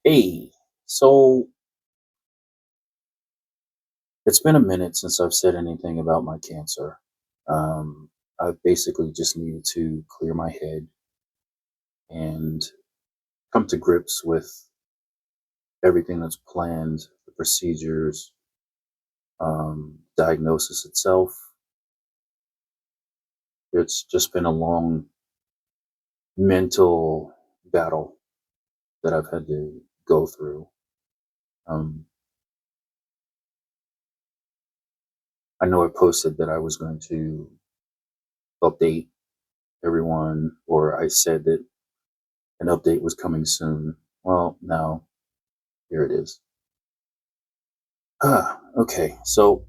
Hey, so it's been a minute since I've said anything about my cancer. I've basically just needed to clear my head and come to grips with everything that's planned, the procedures, diagnosis itself. It's just been a long mental battle that I've had to go through. Um, I know I posted that I was going to update everyone, or I said that an update was coming soon. Well, now here it is. Okay. So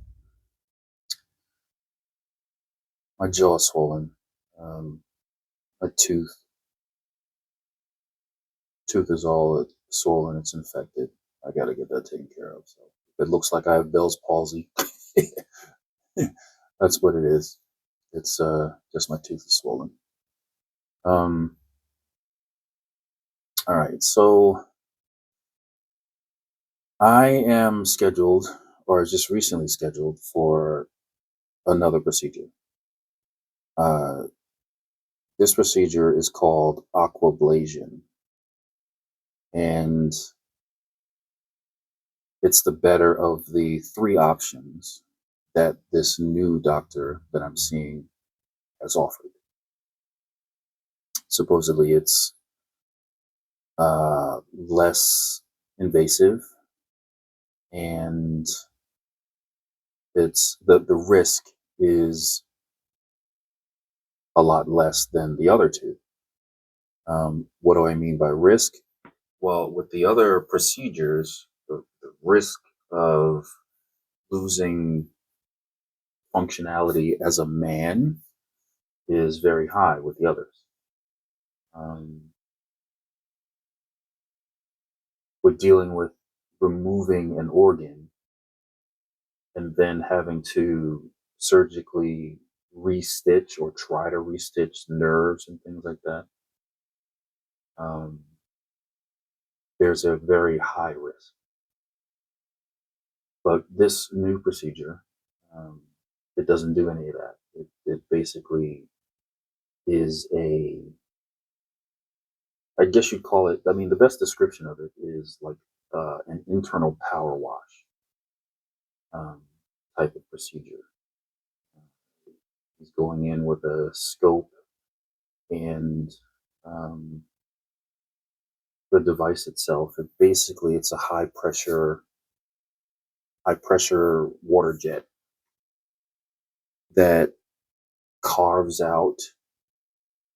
my jaw's swollen. My tooth is all swollen. It's infected. I got to get that taken care of. So if it looks like I have Bell's palsy, that's what it is. It's just my tooth is swollen. Um, all right. So I am scheduled, or just recently scheduled, for another procedure. Uh, this procedure is called aquablation, and it's the better of the three options that this new doctor that I'm seeing has offered. Supposedly, it's less invasive, and it's the risk is a lot less than the other two. What do I mean by risk? Well, with the other procedures, the risk of losing functionality as a man is very high with the others. Um, we're dealing with removing an organ and then having to surgically restitch or try to restitch nerves and things like that. Um, there's a very high risk. But this new procedure, um, it doesn't do any of that. It basically is I guess you'd call it, I mean, the best description of it is like an internal power wash um, type of procedure. He's going in with a scope and um, the device itself. It's a high pressure water jet that carves out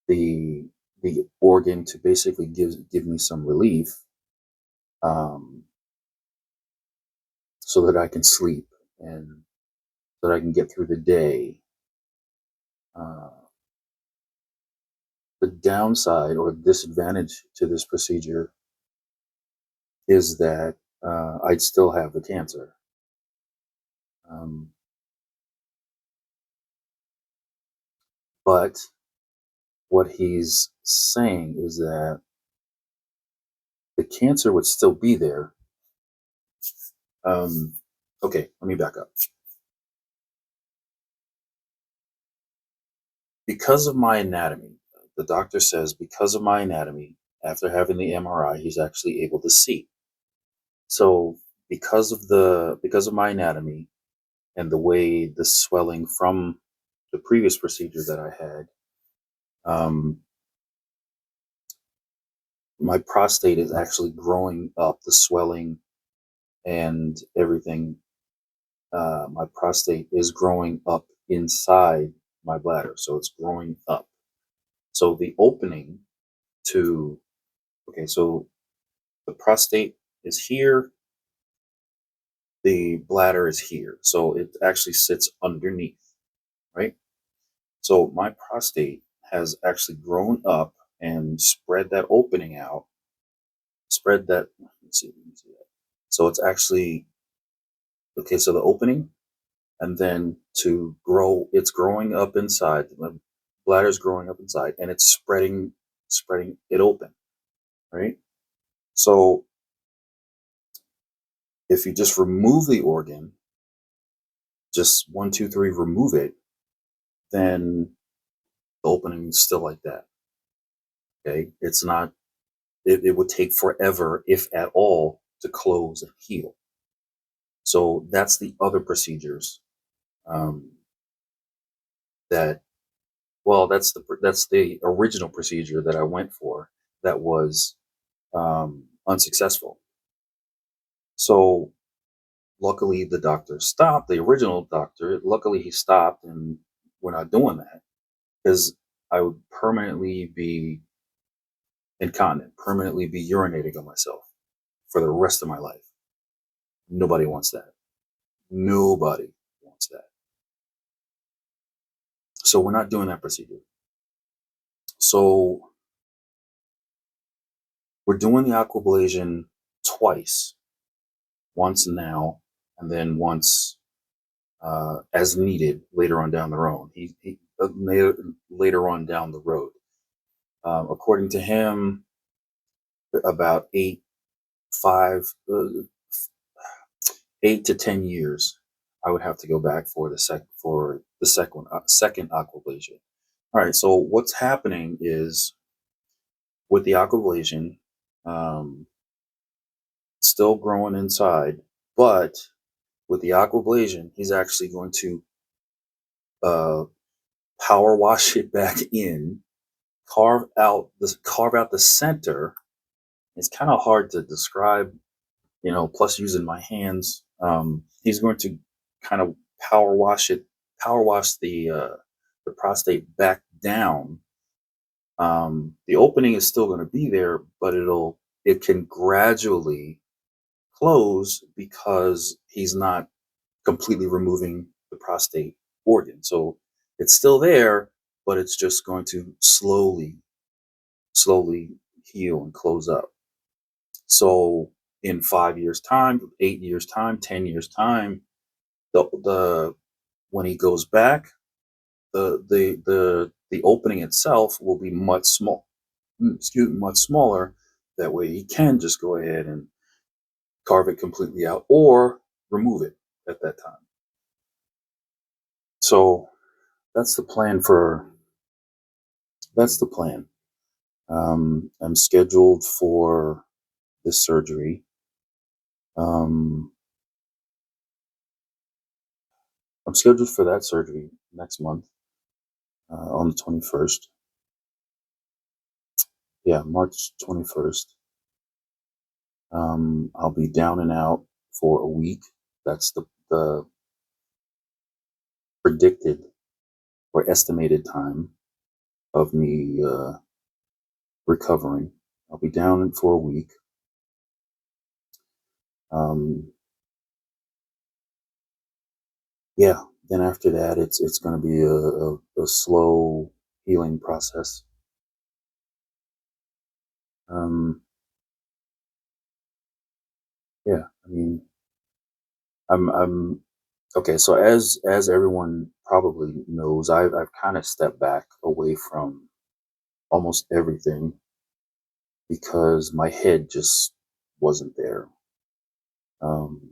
the the organ to basically give me some relief, um, so that I can sleep and so that I can get through the day. Uh, the downside or disadvantage to this procedure is that I'd still have the cancer. Um, but what he's saying is that the cancer would still be there. Um, okay, let me back up. Because of my anatomy, the doctor says because of my anatomy, after having the MRI, he's actually able to see. So because of my anatomy and the way the swelling from the previous procedure that I had, um, my prostate is actually growing up. The swelling and everything, my prostate is growing up inside my bladder, so it's growing up. So the opening to okay, so the prostate is here, the bladder is here, so it actually sits underneath, right? So my prostate has actually grown up and spread that opening out, spread that. Let me see that. So it's actually okay. So the opening, and then to grow, it's growing up inside. The bladder's growing up inside, and it's spreading it open, right? So If you just remove the organ, just one, two, three, remove it, then the opening is still like that. Okay. It's not, it would take forever, if at all, to close and heal. So that's the other procedures um, that, well, that's the original procedure that I went for that was unsuccessful. So luckily, the doctor stopped. The original doctor, luckily, he stopped, and we're not doing that because I would permanently be incontinent, permanently be urinating on myself for the rest of my life. Nobody wants that. Nobody wants that. So we're not doing that procedure. So we're doing the aquablation twice, once now, and then once as needed later on down the road. Later on down the road. According to him, about 8 to 10 years, I would have to go back for the second aquablation. All right. So what's happening is with the aquablation, um, still growing inside, but with the aquablation, he's actually going to uh, power wash it back in, carve out the center. It's kind of hard to describe, plus using my hands. He's going to kind of power wash the prostate back down. The opening is still going to be there, but it can gradually close because he's not completely removing the prostate organ. So it's still there, but it's just going to slowly heal and close up. So in 5 years' time, 8 years' time, 10 years' time, the when he goes back, the opening itself will be much smaller. That way, he can just go ahead and carve it completely out or remove it at that time. So that's the plan for. That's the plan. I'm scheduled for this surgery. Um, I'm scheduled for that surgery next month on the 21st. Yeah, March 21st. I'll be down and out for a week. That's the predicted or estimated time of me recovering. I'll be down for a week. Um, yeah, then after that, it's going to be a slow healing process. Um, yeah, I mean, I'm okay. So as everyone probably knows, I've kind of stepped back away from almost everything because my head just wasn't there. Um,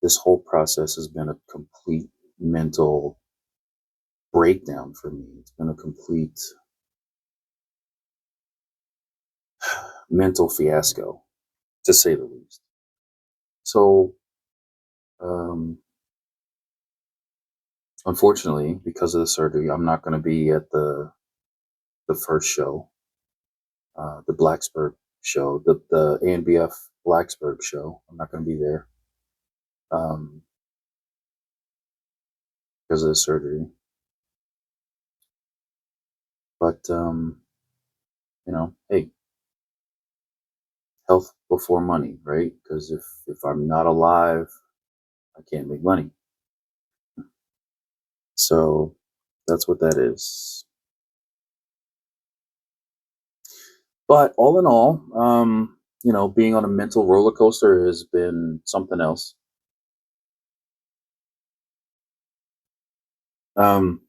this whole process has been a complete mental breakdown for me. It's been a complete mental fiasco, to say the least. So, um, unfortunately, because of the surgery, I'm not going to be at the first show, the Blacksburg show, the ANBF Blacksburg show. I'm not going to be there um, because of the surgery. But hey, health before money, right? Because if I'm not alive, I can't make money. So that's what that is. But all in all, being on a mental roller coaster has been something else. Um,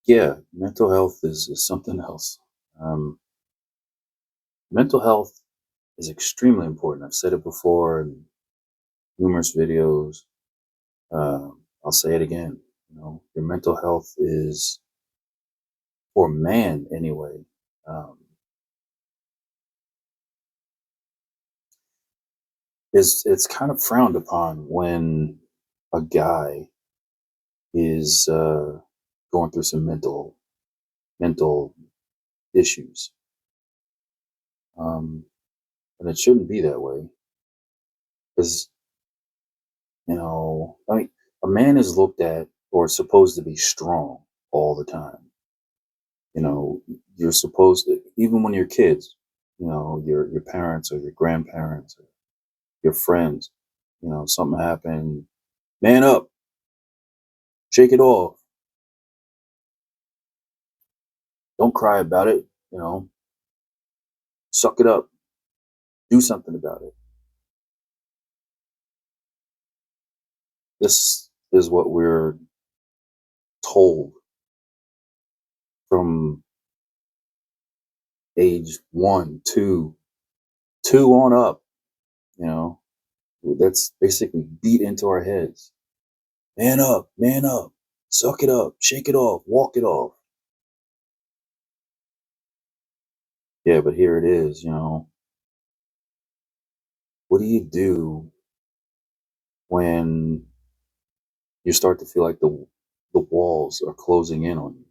yeah, mental health is something else. Mental health is extremely important. I've said it before in numerous videos. I'll say it again. Your mental health is, for man anyway, um, is it's kind of frowned upon when a guy is going through some mental issues, um, and it shouldn't be that way because I mean, a man is looked at or supposed to be strong all the time. You know, you're supposed to, even when you're kids, your parents or your grandparents or your friends, something happened, man up, shake it off, don't cry about it, suck it up, do something about it. This is what we're told from age one, two on up, you know, that's basically beat into our heads. Man up, suck it up, shake it off, walk it off. Yeah, but here it is, what do you do when you start to feel like the walls are closing in on you?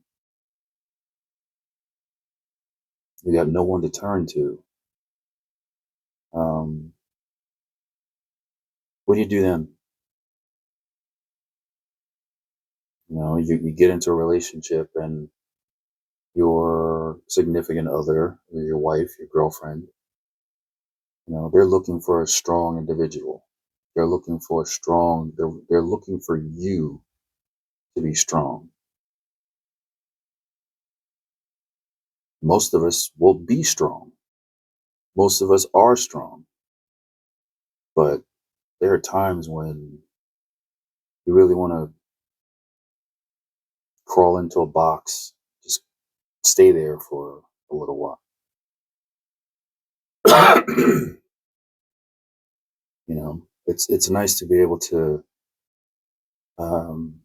You got no one to turn to. Um, what do you do then? You get into a relationship and your significant other, your wife, your girlfriend, they're looking for a strong individual. They're looking for a strong, they're looking for you to be strong. Most of us will be strong. Most of us are strong, but there are times when you really want to crawl into a box, just stay there for a little while. It's nice to be able to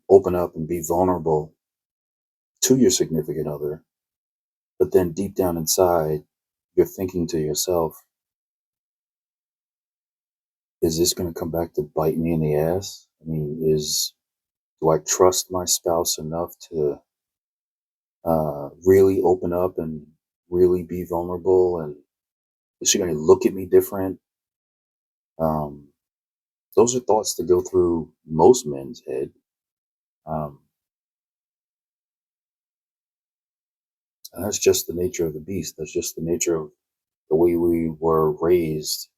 open up and be vulnerable to your significant other, but then deep down inside, you're thinking to yourself, is this going to come back to bite me in the ass? I mean, do I trust my spouse enough to really open up and really be vulnerable? And is she going to look at me different? Um, those are thoughts that go through most men's head. Um, and that's just the nature of the beast. That's just the nature of the way we were raised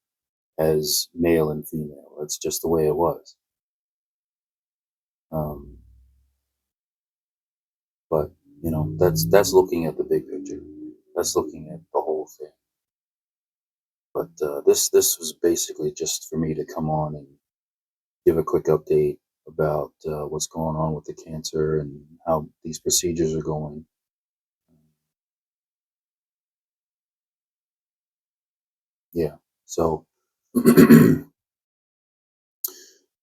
as male and female. That's just the way it was. Um, but that's looking at the big picture. That's looking at the whole thing. But this was basically just for me to come on and give a quick update about what's going on with the cancer and how these procedures are going. Yeah. So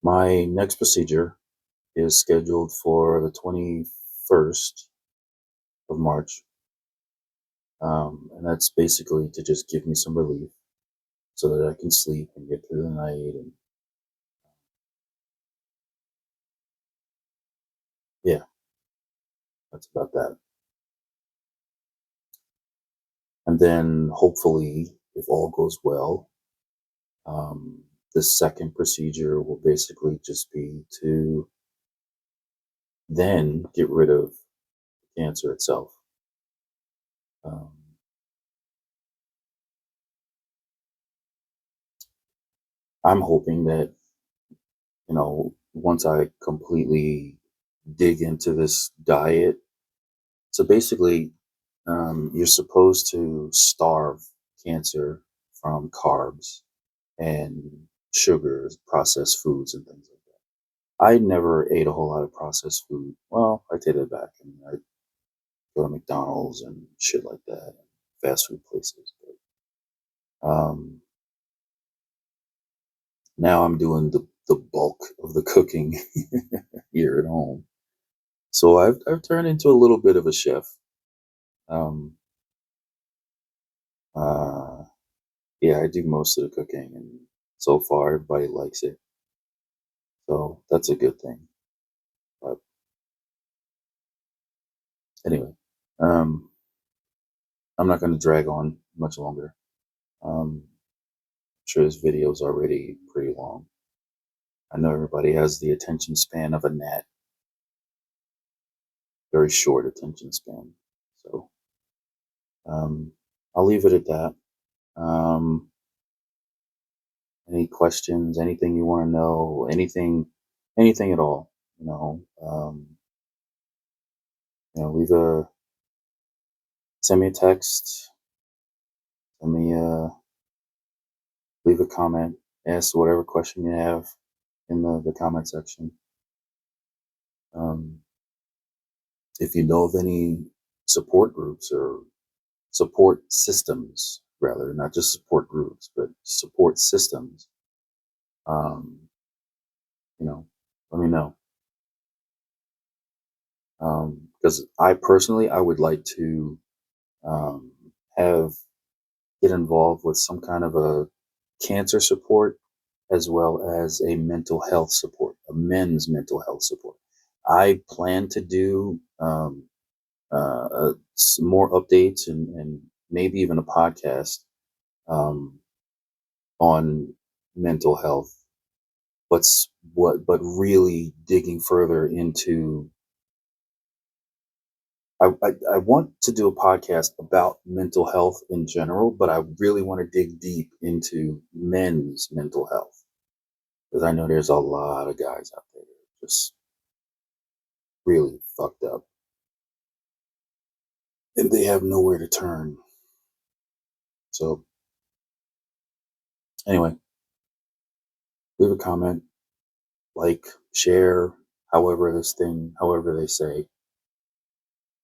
my next procedure is scheduled for the 21st of March. And that's basically to just give me some relief so that I can sleep and get through the night. And yeah, that's about that. And then hopefully, if all goes well, the second procedure will basically just be to then get rid of cancer itself. Um, I'm hoping that, once I completely dig into this diet, so basically, you're supposed to starve cancer from carbs and sugars, processed foods, and things like that. I never ate a whole lot of processed food. Well, I take it back. I mean, I go to McDonald's and shit like that, fast food places. But, Now I'm doing the bulk of the cooking here at home. So I've turned into a little bit of a chef. Um, uh, yeah, I do most of the cooking, and so far everybody likes it. So that's a good thing. But anyway, um, I'm not going to drag on much longer. I'm sure this video is already pretty long. I know everybody has the attention span of a gnat, very short attention span. So um, I'll leave it at that. Um, any questions? Anything you want to know? Anything at all? Leave a send me a text. Send me leave a comment. Ask whatever question you have in the comment section. Um, if you know of any support groups or support systems, rather, not just support groups, but support systems, um, you know, let me know. Because I personally, I would like to um, have get involved with some kind of a cancer support as well as a mental health support, a men's mental health support. I plan to do some more updates and maybe even a podcast um, on mental health. But really digging further into. I want to do a podcast about mental health in general, but I really want to dig deep into men's mental health because I know there's a lot of guys out there just really fucked up and they have nowhere to turn. So anyway, leave a comment, like, share, however they say.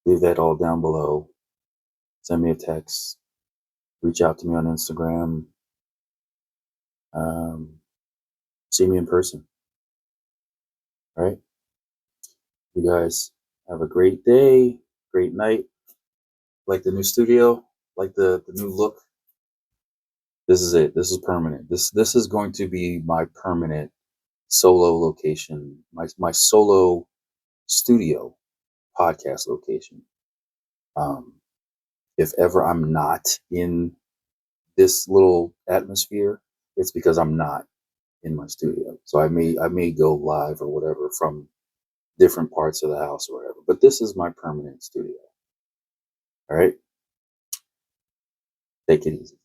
Leave that all down below. Send me a text. Reach out to me on Instagram. Um, see me in person. All right. You guys have a great day, great night. Like the new studio, like the new look. This is it. This is permanent. This is going to be my permanent solo location, my solo studio podcast location. Um, if ever I'm not in this little atmosphere, it's because I'm not in my studio. So I may go live or whatever from different parts of the house or whatever. But this is my permanent studio. All right. Take it easy.